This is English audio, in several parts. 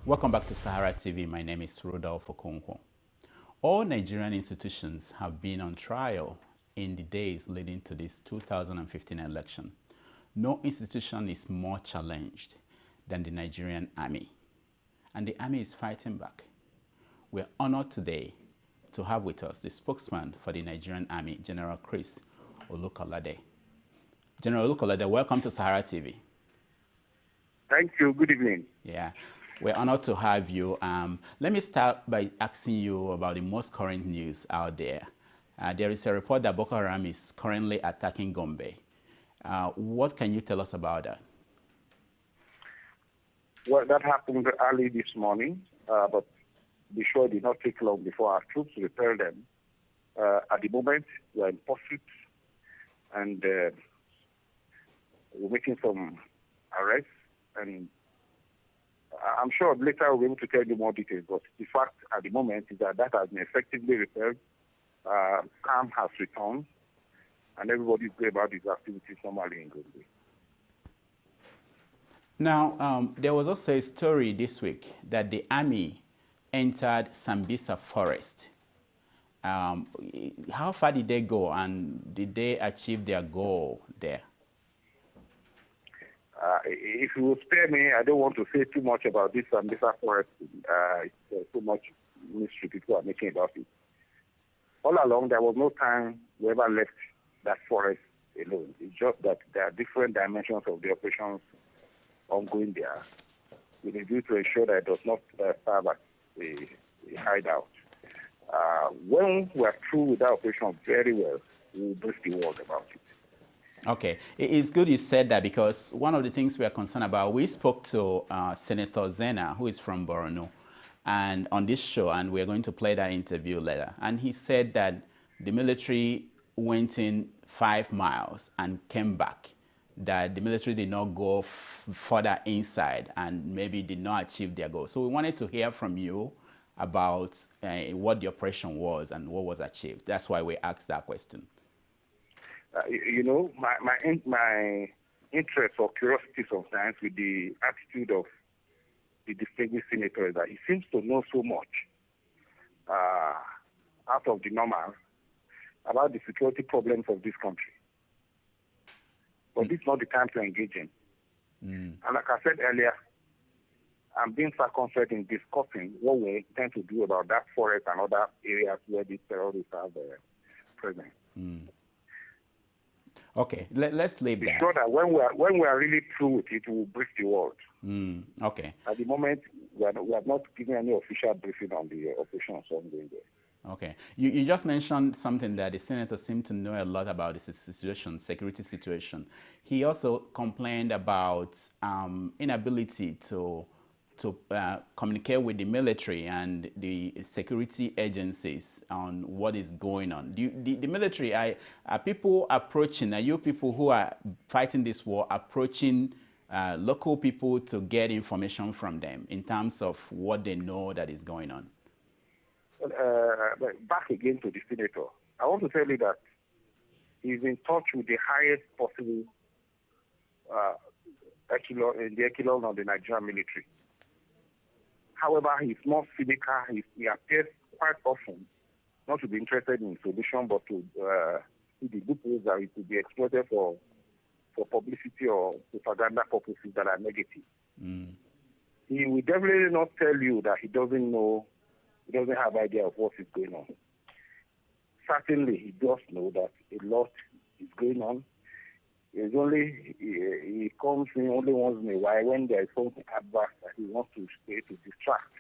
Welcome back to Sahara TV. My name is Rudolph Okonkwo. All Nigerian institutions have been on trial in the days leading to this 2015 election. No institution is more challenged than the Nigerian army, and the army is fighting back. We're honored today to have with us the spokesman for the Nigerian army, General Chris Olukolade. General Olukolade, welcome to Sahara TV. Thank you. Good evening. Yeah. We're honored to have you. Let me start by asking you about the most current news out there. There is a report that Boko Haram is currently attacking Gombe. What can you tell us about that? Well, that happened early this morning, but be sure it did not take long before our troops repelled them. At the moment, we are in pursuit, and we're making some arrests, and I'm sure later we'll be able to tell you more details, but the fact at the moment is that has been effectively repelled. Calm has returned, and everybody's going about these activities normally in Gombe. Now, there was also a story this week that the army entered Sambisa forest. How far did they go, and did they achieve their goal there? If you will spare me, I don't want to say too much about this Sambisa forest. It's so much mystery people are making about it. All along, there was no time we ever left that forest alone. It's just that there are different dimensions of the operations ongoing there, with a view to ensure that it does not serve as a hideout. When we are through with that operation very well, we will brief the world about it. Okay, it's good you said that, because one of the things we are concerned about, we spoke to Senator Zena, who is from Borno, and on this show, and we're going to play that interview later. And he said that the military went in 5 miles and came back, that the military did not go further inside and maybe did not achieve their goal. So we wanted to hear from you about what the operation was and what was achieved. That's why we asked that question. You know, my interest or curiosity sometimes with the attitude of the distinguished senator is that he seems to know so much out of the normal about the security problems of this country. But this is not the time to engage him. And like I said earlier, I'm being circumspect in discussing what we intend to do about that forest and other areas where these terrorists are present. Okay, let's leave that. Be sure that when we are really through with it, we'll brief the world. Okay. At the moment, we have not given any official briefing on the operations ongoing there. Okay. You just mentioned something that the senator seemed to know a lot about the situation, security situation. He also complained about inability to communicate with the military and the security agencies on what is going on. The military, are people approaching, are you people who are fighting this war approaching local people to get information from them in terms of what they know that is going on? Back again to the senator, I want to tell you that he's in touch with the highest possible echelon of the Nigerian military. However, he's more cynical. He appears quite often not to be interested in solution, but to see the loopholes that it could be exploited for publicity or propaganda purposes that are negative. He will definitely not tell you that he doesn't know, he doesn't have idea of what is going on. Certainly, he does know that a lot is going on. It's only he comes in only once in a while when there is something adverse that he wants to stay to distract.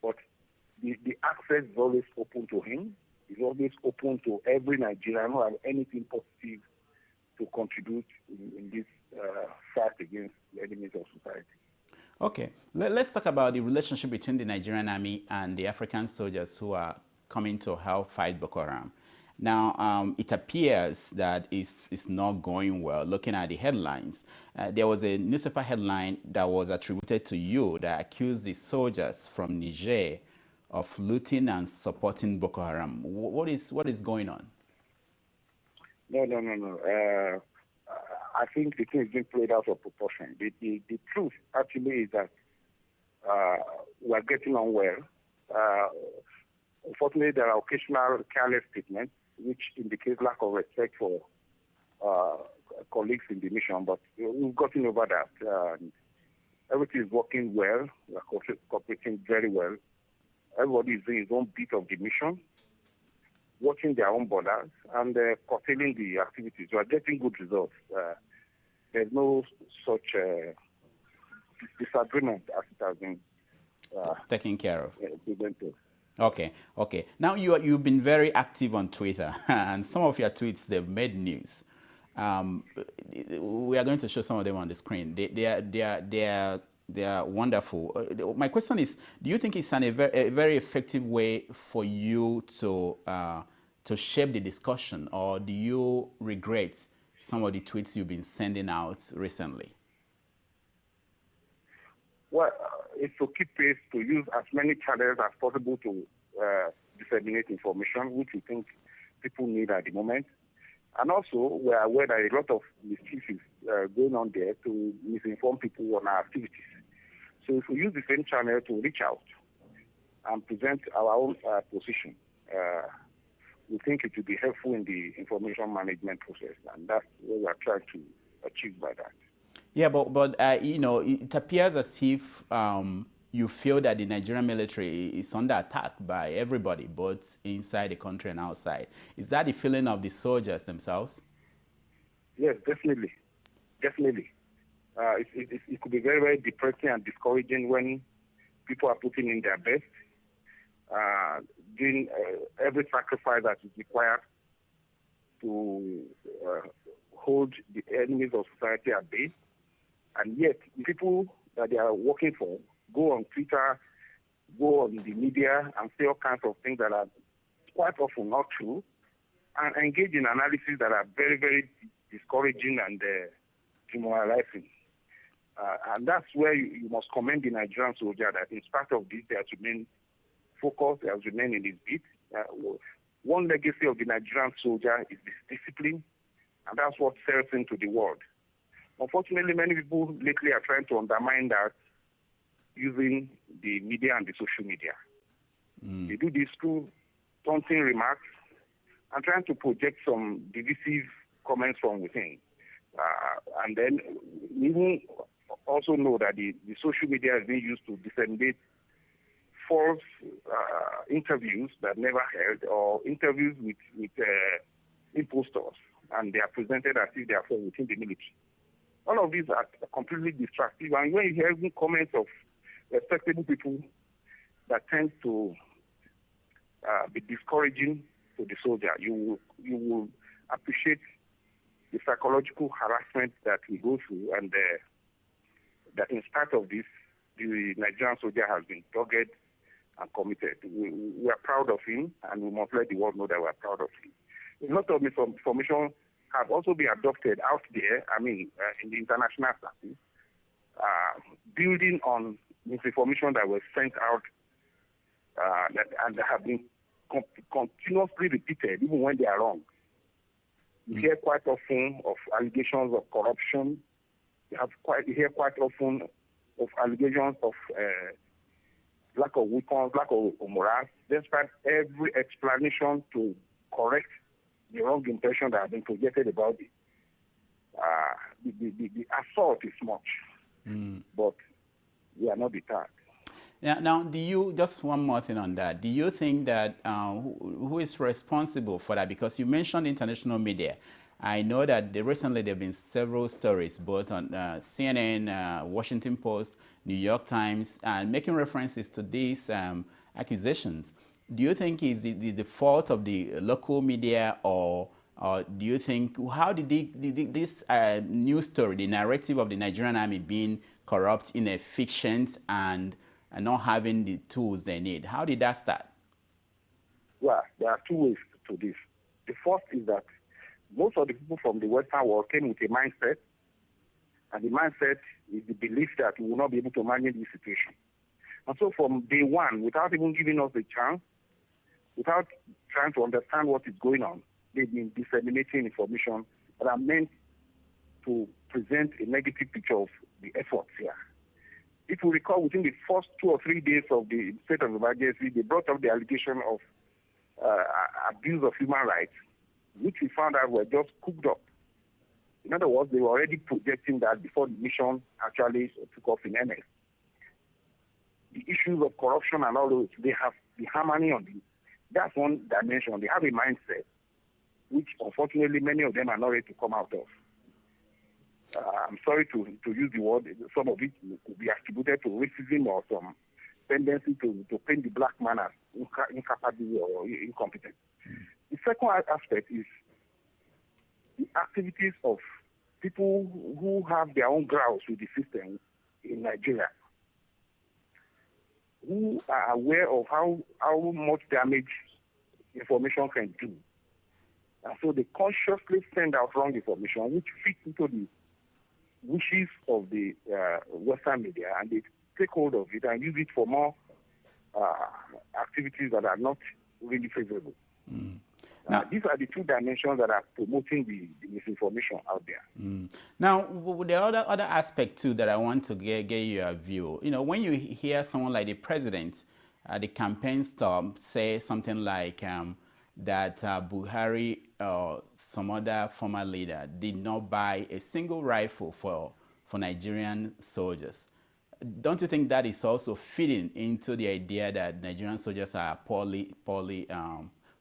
But the access is always open to him. It's always open to every Nigerian who has anything positive to contribute in this fight against the enemies of society. Okay, let's talk about the relationship between the Nigerian army and the African soldiers who are coming to help fight Boko Haram. Now, it appears that it's not going well. Looking at the headlines, there was a newspaper headline that was attributed to you that accused the soldiers from Niger of looting and supporting Boko Haram. What is going on? No. I think the thing is being played out of proportion. The truth actually is that we're getting on well. Unfortunately, there are occasional careless statements which indicate lack of respect for colleagues in the mission, but we've gotten over that. Everything is working well. We're cooperating very well. Everybody is doing his own bit of the mission, watching their own borders, and curtailing the activities. We are getting good results. There's no such disagreement as it has been taken care of. Presented. Okay. Now you've been very active on Twitter, and some of your tweets, they've made news. We are going to show some of them on the screen. They are wonderful. My question is, do you think it's a very effective way for you to shape the discussion, or do you regret some of the tweets you've been sending out recently? Well, it's to keep pace, to use as many channels as possible to disseminate information, which we think people need at the moment. And also, we are aware that a lot of mischief is going on there to misinform people on our activities. So if we use the same channel to reach out and present our own position, we think it will be helpful in the information management process, and that's what we are trying to achieve by that. Yeah, but you know, it appears as if you feel that the Nigerian military is under attack by everybody, both inside the country and outside. Is that the feeling of the soldiers themselves? Yes, definitely. It could be very, very depressing and discouraging when people are putting in their best, doing every sacrifice that is required to hold the enemies of society at bay. And yet, the people that they are working for go on Twitter, go on the media, and say all kinds of things that are quite often not true, and engage in analysis that are very, very discouraging and demoralizing. And that's where you must commend the Nigerian soldier that in spite of this, they have remained focused, they have remained in his beat. One legacy of the Nigerian soldier is this discipline, and that's what sells into the world. Unfortunately, many people lately are trying to undermine that using the media and the social media. They do this through taunting remarks and trying to project some divisive comments from within. And then even also know that the social media is being used to disseminate false interviews that never held, or interviews with impostors, and they are presented as if they are from within the military. All of these are completely destructive, and when you hear even comments of respectable people that tend to be discouraging to the soldier, you will appreciate the psychological harassment that we go through, and that in spite of this, the Nigerian soldier has been dogged and committed. We are proud of him, and we must let the world know that we are proud of him. A lot of misinformation have also been adopted out there, in the international circle, building on misinformation that was sent out and that have been continuously repeated, even when they are wrong. You hear quite often of allegations of corruption. You hear quite often of allegations of lack of weapons, lack of morale, despite every explanation to correct the wrong impression that has been projected about it. The assault is much, but we are not deterred. Now, do you, just one more thing on that, do you think that who is responsible for that? Because you mentioned international media. I know that recently there have been several stories, both on CNN, Washington Post, New York Times, and making references to these accusations. Do you think is the fault of the local media, or do you think, how did this news story, the narrative of the Nigerian army being corrupt, inefficient, and not having the tools they need, how did that start? Well, there are two ways to this. The first is that most of the people from the Western world came with a mindset, and the mindset is the belief that we will not be able to manage this situation. And so from day one, without even giving us a chance, without trying to understand what is going on, they've been disseminating information that are meant to present a negative picture of the efforts here. If you recall, within the first 2 or 3 days of the state of emergency, they brought up the allegation of abuse of human rights, which we found out were just cooked up. In other words, they were already projecting that before the mission actually took off in earnest. The issues of corruption and all those, they have the harmony on it. That's one dimension. They have a mindset, which unfortunately many of them are not ready to come out of. I'm sorry to use the word, some of it could be attributed to racism or some tendency to paint the black man as incapable or incompetent. The second aspect is the activities of people who have their own grounds with the system in Nigeria, who are aware of how much damage information can do. And so they consciously send out wrong information, which fits into the wishes of the Western media, and they take hold of it and use it for more activities that are not really favorable. Now, these are the two dimensions that are promoting the misinformation out there. Now, the other aspect too that I want to get your view, when you hear someone like the president, the campaign staff say something like that Buhari or some other former leader did not buy a single rifle for Nigerian soldiers. Don't you think that is also feeding into the idea that Nigerian soldiers are poorly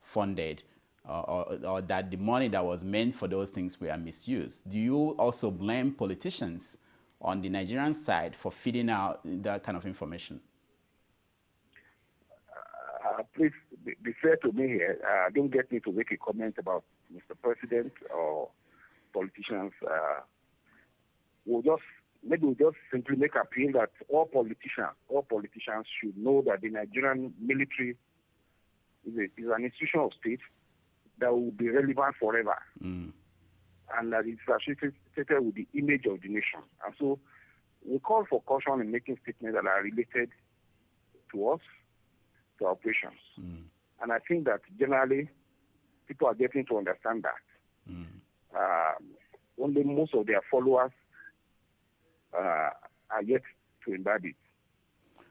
funded, or that the money that was meant for those things were misused? Do you also blame politicians on the Nigerian side for feeding out that kind of information? Please be fair to me here. Don't get me to make a comment about Mr. President or politicians. We'll just simply make appeal that all politicians should know that the Nigerian military is an institution of state that will be relevant forever, and that it's associated with the image of the nation. And so we call for caution in making statements that are related to us, to our operations. And I think that generally people are getting to understand that. Only most of their followers are yet to embed it.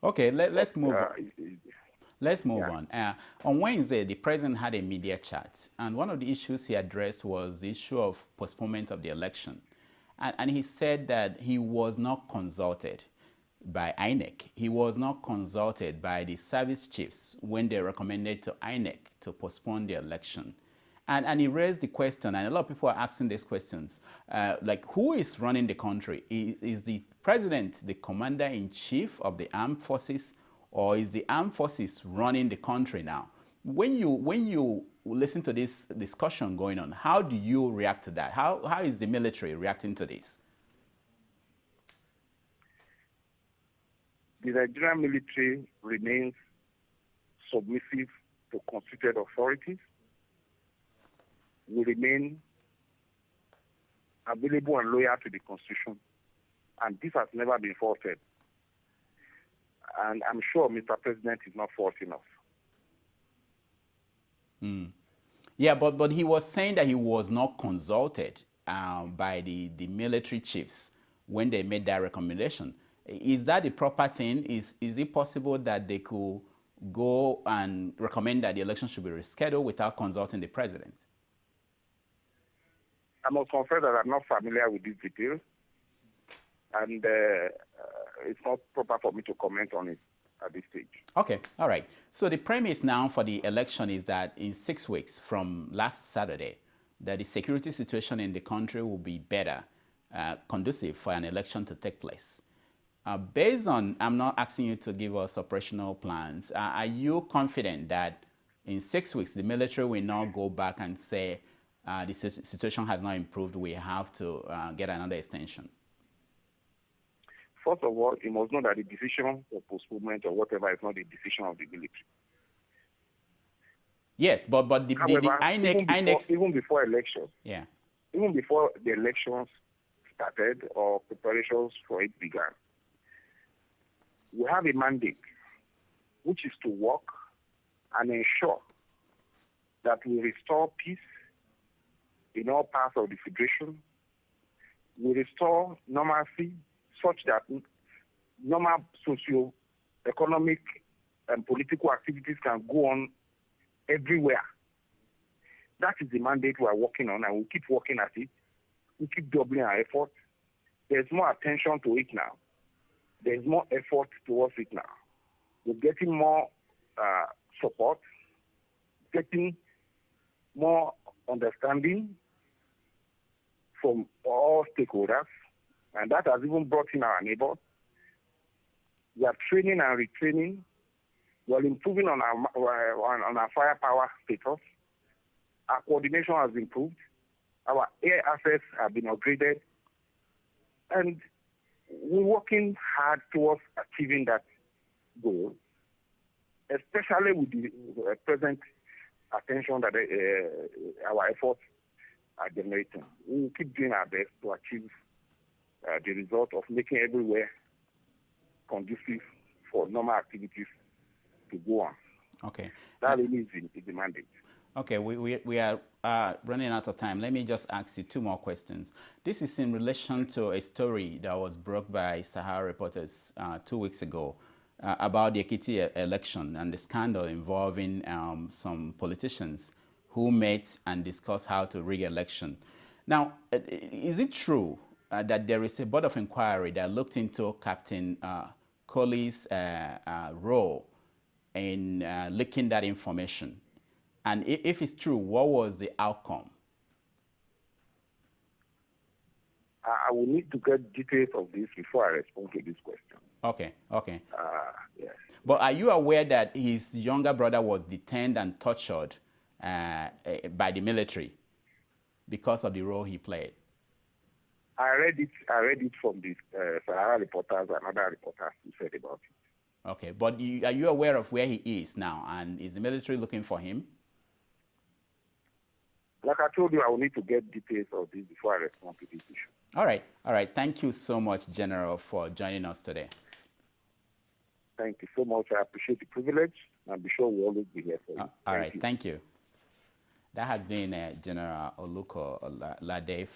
Okay, let's move on. Let's move on. On Wednesday, the president had a media chat, and one of the issues he addressed was the issue of postponement of the election. And he said that he was not consulted by INEC. He was not consulted by the service chiefs when they recommended to INEC to postpone the election. And he raised the question, and a lot of people are asking these questions, like, who is running the country? Is the president the commander-in-chief of the armed forces, or is the armed forces running the country now? When you listen to this discussion going on, how do you react to that? How is the military reacting to this? The Nigerian military remains submissive to constituted authorities. We remain available and loyal to the Constitution, and this has never been faulted. And I'm sure Mr. President is not faulting us. Yeah, but he was saying that he was not consulted by the military chiefs when they made that recommendation. Is that the proper thing? Is it possible that they could go and recommend that the election should be rescheduled without consulting the president? I must confess that I'm not familiar with these details, and it's not proper for me to comment on it at this stage. Okay, all right. So the premise now for the election is that in 6 weeks from last Saturday, that the security situation in the country will be better, conducive for an election to take place. Based on, I'm not asking you to give us operational plans, are you confident that in 6 weeks the military will not go back and say the situation has not improved, we have to get another extension? First of all, you must know that the decision of postponement or whatever is not the decision of the military. Yes, but the INEC... Even before elections, yeah, even before the elections started or preparations for it began, we have a mandate, which is to work and ensure that we restore peace in all parts of the Federation. We restore normalcy such that normal socio-economic and political activities can go on everywhere. That is the mandate we are working on, and we'll keep working at it. We keep doubling our efforts. There's more attention to it now. There's more effort towards it now. We're getting more support, getting more understanding from all stakeholders, and that has even brought in our neighbors. We are training and retraining. We are improving on our firepower status. Our coordination has improved. Our air assets have been upgraded. And we're working hard towards achieving that goal, especially with the present attention that our efforts are generating. We will keep doing our best to achieve the result of making everywhere conducive for normal activities to go on. Okay. That really is the mandate. Okay, we are running out of time. Let me just ask you two more questions. This is in relation to a story that was broke by Sahara reporters 2 weeks ago about the Ekiti election and the scandal involving some politicians who met and discussed how to rig election. Now, is it true that there is a board of inquiry that looked into Captain Colley's role in leaking that information? And if it's true, what was the outcome? I will need to get details of this before I respond to this question. Okay, okay. Yes. But are you aware that his younger brother was detained and tortured by the military because of the role he played? I read it from the Sahara reporters and other reporters who said about it. Okay, but are you aware of where he is now? And is the military looking for him? Like I told you, I will need to get details of this before I respond to this issue. All right, all right. Thank you so much, General, for joining us today. Thank you so much. I appreciate the privilege, and I'm sure we'll always be here for you. All right, thank you. That has been General Olukolade,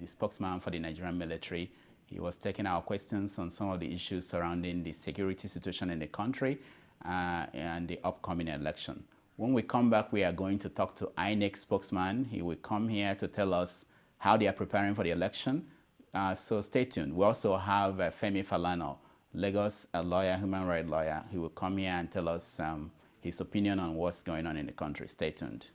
the spokesman for the Nigerian military. He was taking our questions on some of the issues surrounding the security situation in the country and the upcoming election. When we come back, we are going to talk to INEC spokesman. He will come here to tell us how they are preparing for the election. So stay tuned. We also have Femi Falana, Lagos lawyer, human rights lawyer. He will come here and tell us his opinion on what's going on in the country. Stay tuned.